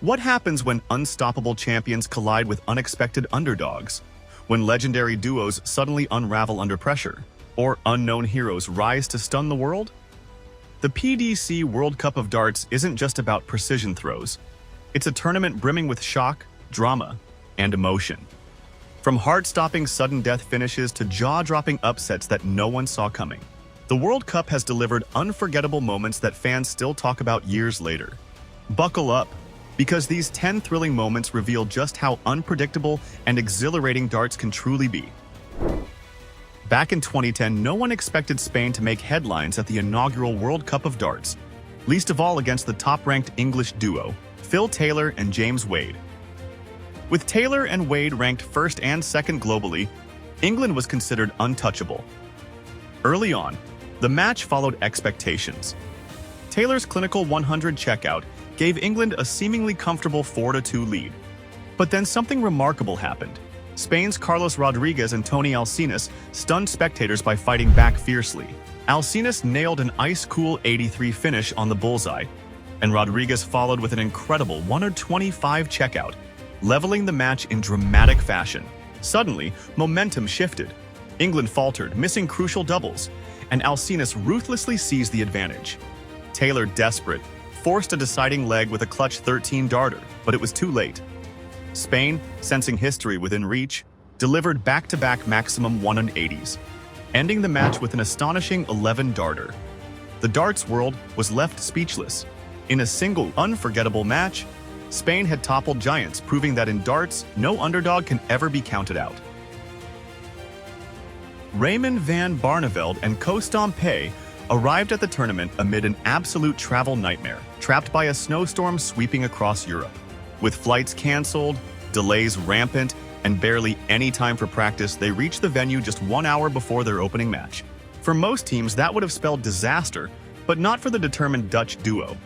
What happens when unstoppable champions collide with unexpected underdogs? When legendary duos suddenly unravel under pressure? Or unknown heroes rise to stun the world? The PDC World Cup of Darts isn't just about precision throws. It's a tournament brimming with shock, drama, and emotion. From heart-stopping sudden death finishes to jaw-dropping upsets that no one saw coming, the World Cup has delivered unforgettable moments that fans still talk about years later. Buckle up, because these 10 thrilling moments reveal just how unpredictable and exhilarating darts can truly be. Back in 2010, no one expected Spain to make headlines at the inaugural World Cup of Darts, least of all against the top-ranked English duo, Phil Taylor and James Wade. With Taylor and Wade ranked first and second globally, England was considered untouchable. Early on, the match followed expectations. Taylor's clinical 100 checkout gave England a seemingly comfortable 4-2 lead. But then something remarkable happened. Spain's Carlos Rodriguez and Toni Alcinas stunned spectators by fighting back fiercely. Alcinas nailed an ice-cool 83 finish on the bullseye, and Rodriguez followed with an incredible 125 checkout, leveling the match in dramatic fashion. Suddenly, momentum shifted. England faltered, missing crucial doubles, and Alcinas ruthlessly seized the advantage. Taylor, desperate, forced a deciding leg with a clutch 13 darter, but it was too late. Spain, sensing history within reach, delivered back-to-back maximum 180s, ending the match with an astonishing 11 darter. The darts world was left speechless. In a single, unforgettable match, Spain had toppled giants, proving that in darts, no underdog can ever be counted out. Raymond van Barneveld and Kostom Pay arrived at the tournament amid an absolute travel nightmare, trapped by a snowstorm sweeping across Europe. With flights cancelled, delays rampant, and barely any time for practice, they reached the venue just 1 hour before their opening match. For most teams, that would have spelled disaster, but not for the determined Dutch duo.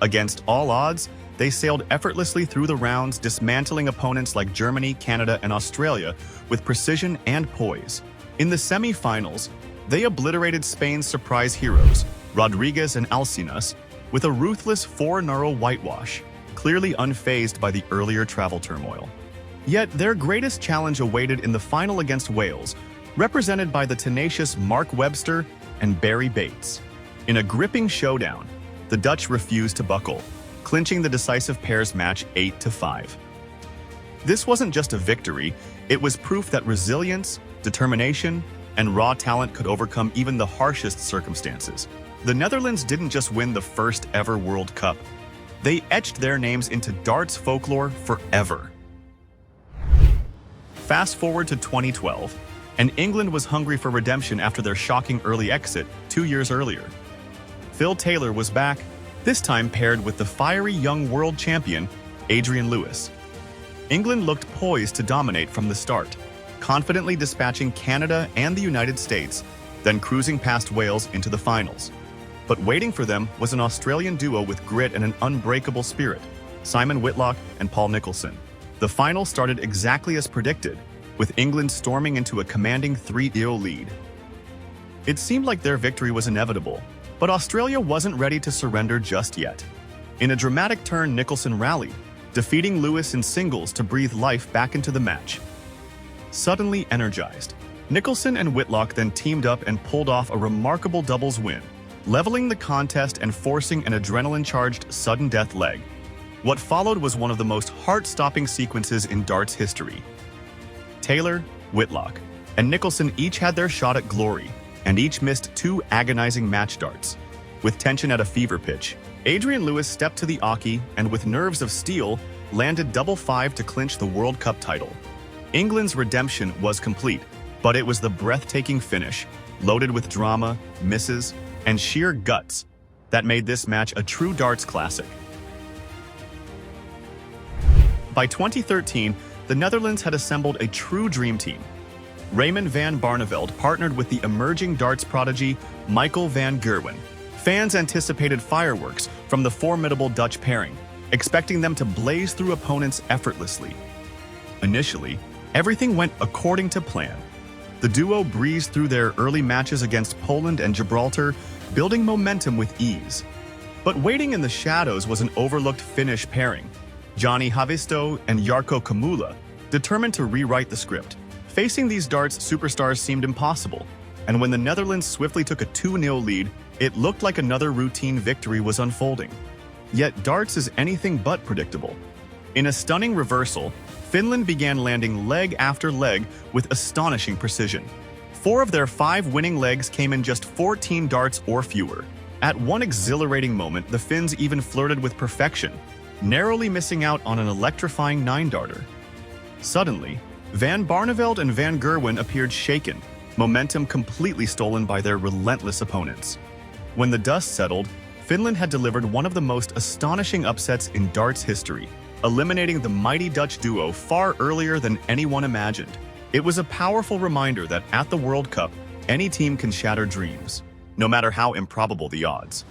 Against all odds, they sailed effortlessly through the rounds, dismantling opponents like Germany, Canada, and Australia with precision and poise. In the semi-finals, they obliterated Spain's surprise heroes, Rodriguez and Alcinas, with a ruthless 4-0 whitewash, clearly unfazed by the earlier travel turmoil. Yet their greatest challenge awaited in the final against Wales, represented by the tenacious Mark Webster and Barry Bates. In a gripping showdown, the Dutch refused to buckle, clinching the decisive pairs match 8-5. This wasn't just a victory, it was proof that resilience, determination, and raw talent could overcome even the harshest circumstances. The Netherlands didn't just win the first ever World Cup, they etched their names into darts folklore forever. Fast forward to 2012, and England was hungry for redemption after their shocking early exit 2 years earlier. Phil Taylor was back, this time paired with the fiery young world champion, Adrian Lewis. England looked poised to dominate from the start, confidently dispatching Canada and the United States, then cruising past Wales into the finals. But waiting for them was an Australian duo with grit and an unbreakable spirit, Simon Whitlock and Paul Nicholson. The final started exactly as predicted, with England storming into a commanding 3-0 lead. It seemed like their victory was inevitable, but Australia wasn't ready to surrender just yet. In a dramatic turn, Nicholson rallied, defeating Lewis in singles to breathe life back into the match. Suddenly energized, Nicholson and Whitlock then teamed up and pulled off a remarkable doubles win, leveling the contest and forcing an adrenaline-charged sudden death leg. What followed was one of the most heart-stopping sequences in darts history. Taylor, Whitlock, and Nicholson each had their shot at glory, and each missed 2 agonizing match darts. With tension at a fever pitch, Adrian Lewis stepped to the oche and with nerves of steel, landed double 5 to clinch the World Cup title. England's redemption was complete, but it was the breathtaking finish, loaded with drama, misses, and sheer guts, that made this match a true darts classic. By 2013, the Netherlands had assembled a true dream team. Raymond van Barneveld partnered with the emerging darts prodigy Michael van Gerwen. Fans anticipated fireworks from the formidable Dutch pairing, expecting them to blaze through opponents effortlessly. Initially, everything went according to plan. The duo breezed through their early matches against Poland and Gibraltar, building momentum with ease. But waiting in the shadows was an overlooked Finnish pairing. Johnny Havisto and Jarkko Kamula, determined to rewrite the script. Facing these darts superstars seemed impossible, and when the Netherlands swiftly took a 2-0 lead, it looked like another routine victory was unfolding. Yet darts is anything but predictable. In a stunning reversal, Finland began landing leg after leg with astonishing precision. 4 of their 5 winning legs came in just 14 darts or fewer. At one exhilarating moment, the Finns even flirted with perfection, narrowly missing out on an electrifying 9-darter. Suddenly, Van Barneveld and Van Gerwen appeared shaken, momentum completely stolen by their relentless opponents. When the dust settled, Finland had delivered one of the most astonishing upsets in darts history, eliminating the mighty Dutch duo far earlier than anyone imagined. It was a powerful reminder that at the World Cup, any team can shatter dreams, no matter how improbable the odds.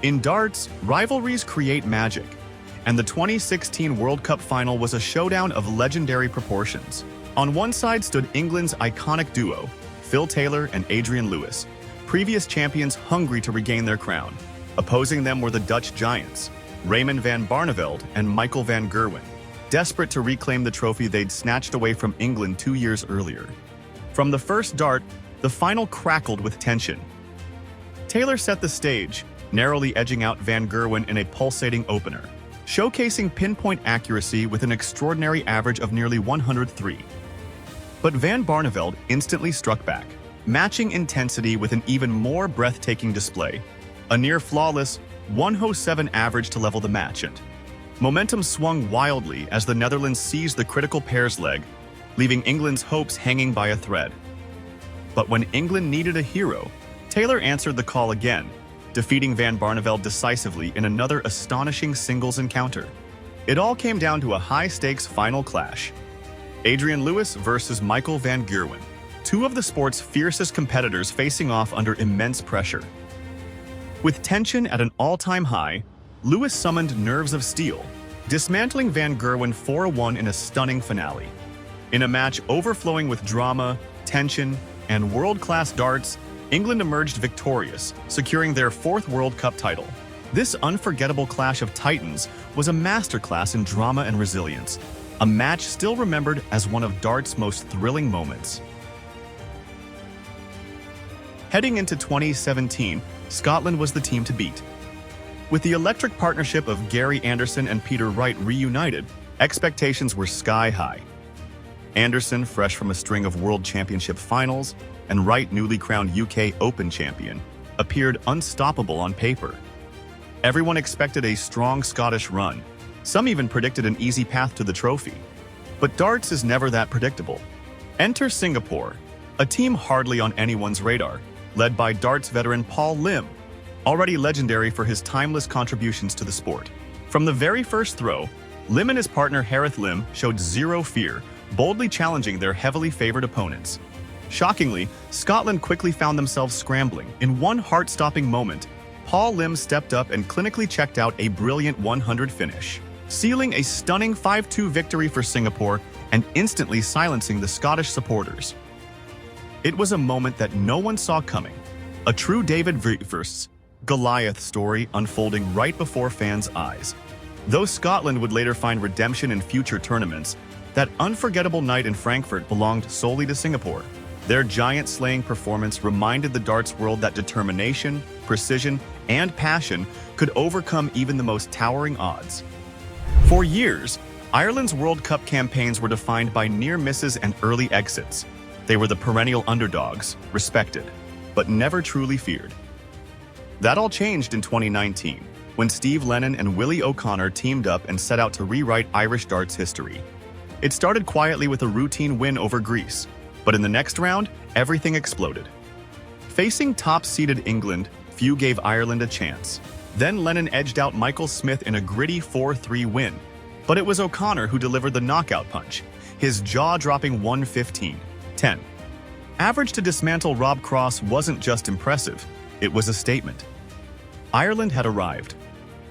In darts, rivalries create magic, and the 2016 World Cup final was a showdown of legendary proportions. On one side stood England's iconic duo, Phil Taylor and Adrian Lewis, previous champions hungry to regain their crown. Opposing them were the Dutch giants, Raymond van Barneveld and Michael van Gerwen, desperate to reclaim the trophy they'd snatched away from England 2 years earlier. From the first dart, the final crackled with tension. Taylor set the stage, narrowly edging out Van Gerwen in a pulsating opener, showcasing pinpoint accuracy with an extraordinary average of nearly 103. But Van Barneveld instantly struck back, matching intensity with an even more breathtaking display, a near-flawless 107 average to level the match, and momentum swung wildly as the Netherlands seized the critical pair's leg, leaving England's hopes hanging by a thread. But when England needed a hero, Taylor answered the call again, defeating Van Barneveld decisively in another astonishing singles encounter. It all came down to a high-stakes final clash. Adrian Lewis versus Michael van Gerwen, 2 of the sport's fiercest competitors facing off under immense pressure. With tension at an all-time high, Lewis summoned nerves of steel, dismantling Van Gerwen 4-1 in a stunning finale. In a match overflowing with drama, tension, and world-class darts, England emerged victorious, securing their 4th World Cup title. This unforgettable clash of titans was a masterclass in drama and resilience, a match still remembered as one of darts' most thrilling moments. Heading into 2017, Scotland was the team to beat. With the electric partnership of Gary Anderson and Peter Wright reunited, expectations were sky-high. Anderson, fresh from a string of World Championship finals, and Wright, newly crowned UK Open champion, appeared unstoppable on paper. Everyone expected a strong Scottish run. Some even predicted an easy path to the trophy. But darts is never that predictable. Enter Singapore, a team hardly on anyone's radar, led by darts veteran Paul Lim, already legendary for his timeless contributions to the sport. From the very first throw, Lim and his partner Harith Lim showed zero fear, boldly challenging their heavily favored opponents. Shockingly, Scotland quickly found themselves scrambling. In one heart-stopping moment, Paul Lim stepped up and clinically checked out a brilliant 100 finish, sealing a stunning 5-2 victory for Singapore and instantly silencing the Scottish supporters. It was a moment that no one saw coming, a true David vs. Goliath story unfolding right before fans' eyes. Though Scotland would later find redemption in future tournaments, that unforgettable night in Frankfurt belonged solely to Singapore. Their giant-slaying performance reminded the darts world that determination, precision, and passion could overcome even the most towering odds. For years, Ireland's World Cup campaigns were defined by near misses and early exits. They were the perennial underdogs, respected, but never truly feared. That all changed in 2019, when Steve Lennon and Willie O'Connor teamed up and set out to rewrite Irish darts history. It started quietly with a routine win over Greece, but in the next round, everything exploded. Facing top-seeded England, few gave Ireland a chance. Then Lennon edged out Michael Smith in a gritty 4-3 win, but it was O'Connor who delivered the knockout punch, his jaw-dropping 115-10. Average to dismantle Rob Cross wasn't just impressive, it was a statement. Ireland had arrived.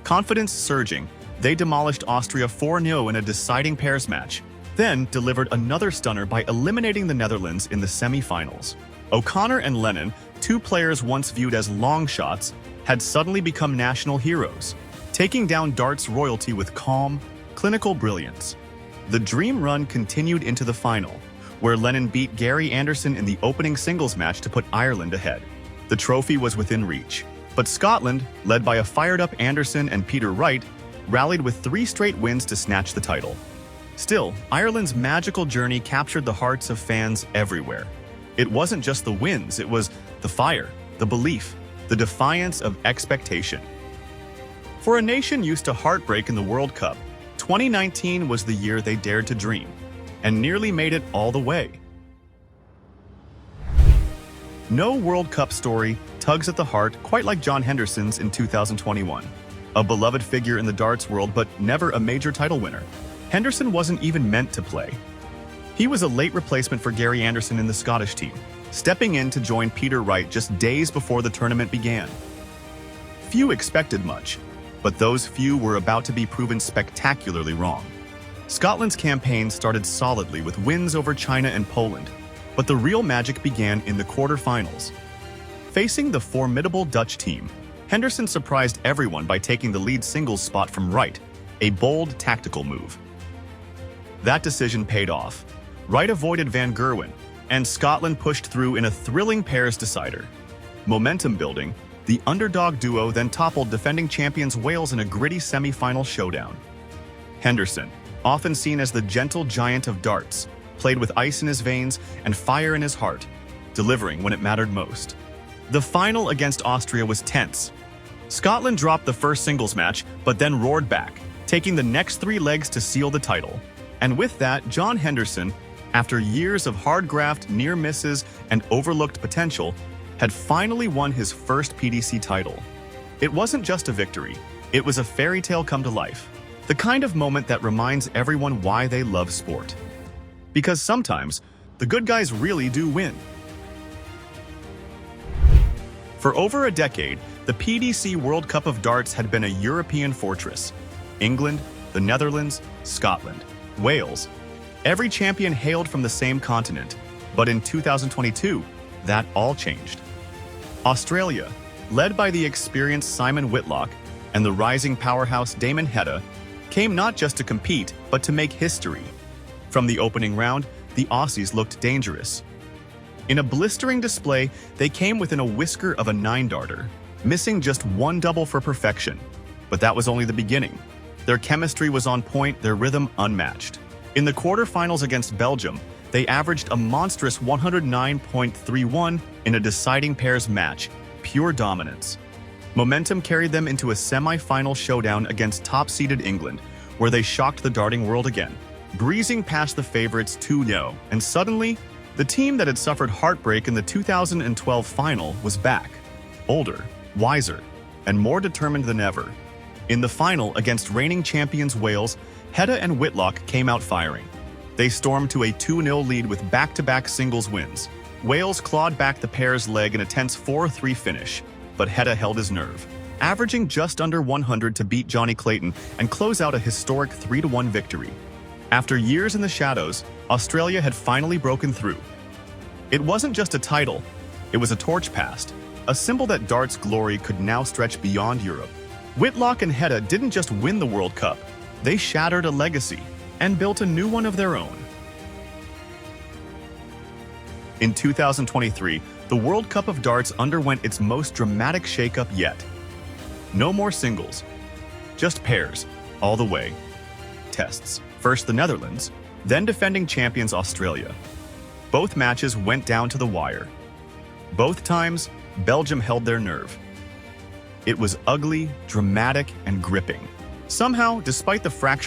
Confidence surging, they demolished Austria 4-0 in a deciding pairs match, then delivered another stunner by eliminating the Netherlands in the semi-finals. O'Connor and Lennon, 2 players once viewed as long shots, had suddenly become national heroes, taking down darts royalty with calm, clinical brilliance. The dream run continued into the final, where Lennon beat Gary Anderson in the opening singles match to put Ireland ahead. The trophy was within reach, but Scotland, led by a fired-up Anderson and Peter Wright, rallied with 3 straight wins to snatch the title. Still, Ireland's magical journey captured the hearts of fans everywhere. It wasn't just the wins, it was the fire, the belief, the defiance of expectation. For a nation used to heartbreak in the World Cup, 2019 was the year they dared to dream, and nearly made it all the way. No World Cup story tugs at the heart quite like John Henderson's in 2021. A beloved figure in the darts world, but never a major title winner. Henderson wasn't even meant to play. He was a late replacement for Gary Anderson in the Scottish team, stepping in to join Peter Wright just days before the tournament began. Few expected much, but those few were about to be proven spectacularly wrong. Scotland's campaign started solidly with wins over China and Poland, but the real magic began in the quarterfinals. Facing the formidable Dutch team, Henderson surprised everyone by taking the lead singles spot from Wright, a bold tactical move. That decision paid off. Wright avoided Van Gerwen, and Scotland pushed through in a thrilling pairs decider. Momentum building, the underdog duo then toppled defending champions Wales in a gritty semi-final showdown. Henderson, often seen as the gentle giant of darts, played with ice in his veins and fire in his heart, delivering when it mattered most. The final against Austria was tense. Scotland dropped the first singles match, but then roared back, taking the next 3 legs to seal the title. And with that, John Henderson, after years of hard graft, near misses, and overlooked potential, had finally won his first PDC title. It wasn't just a victory, it was a fairy tale come to life. The kind of moment that reminds everyone why they love sport. Because sometimes, the good guys really do win. For over a decade, the PDC World Cup of Darts had been a European fortress. England, the Netherlands, Scotland, Wales. Every champion hailed from the same continent, but in 2022, that all changed. Australia, led by the experienced Simon Whitlock and the rising powerhouse Damon Hedda, came not just to compete, but to make history. From the opening round, the Aussies looked dangerous. In a blistering display, they came within a whisker of a 9-darter, missing just 1 double for perfection. But that was only the beginning. Their chemistry was on point, their rhythm unmatched. In the quarterfinals against Belgium, they averaged a monstrous 109.31 in a deciding pairs match, pure dominance. Momentum carried them into a semi-final showdown against top-seeded England, where they shocked the darting world again, breezing past the favorites 2-0, and suddenly, the team that had suffered heartbreak in the 2012 final was back, older, wiser, and more determined than ever. In the final against reigning champions Wales, Hedda and Whitlock came out firing. They stormed to a 2-0 lead with back-to-back singles wins. Wales clawed back the pair's leg in a tense 4-3 finish, but Hedda held his nerve, averaging just under 100 to beat Johnny Clayton and close out a historic 3-1 victory. After years in the shadows, Australia had finally broken through. It wasn't just a title, it was a torch passed, a symbol that darts' glory could now stretch beyond Europe. Whitlock and Hedda didn't just win the World Cup, they shattered a legacy and built a new one of their own. In 2023, the World Cup of Darts underwent its most dramatic shakeup yet. No more singles, just pairs, all the way. Tests. First the Netherlands, then defending champions Australia. Both matches went down to the wire. Both times, Belgium held their nerve. It was ugly, dramatic, and gripping. Somehow, despite the fractured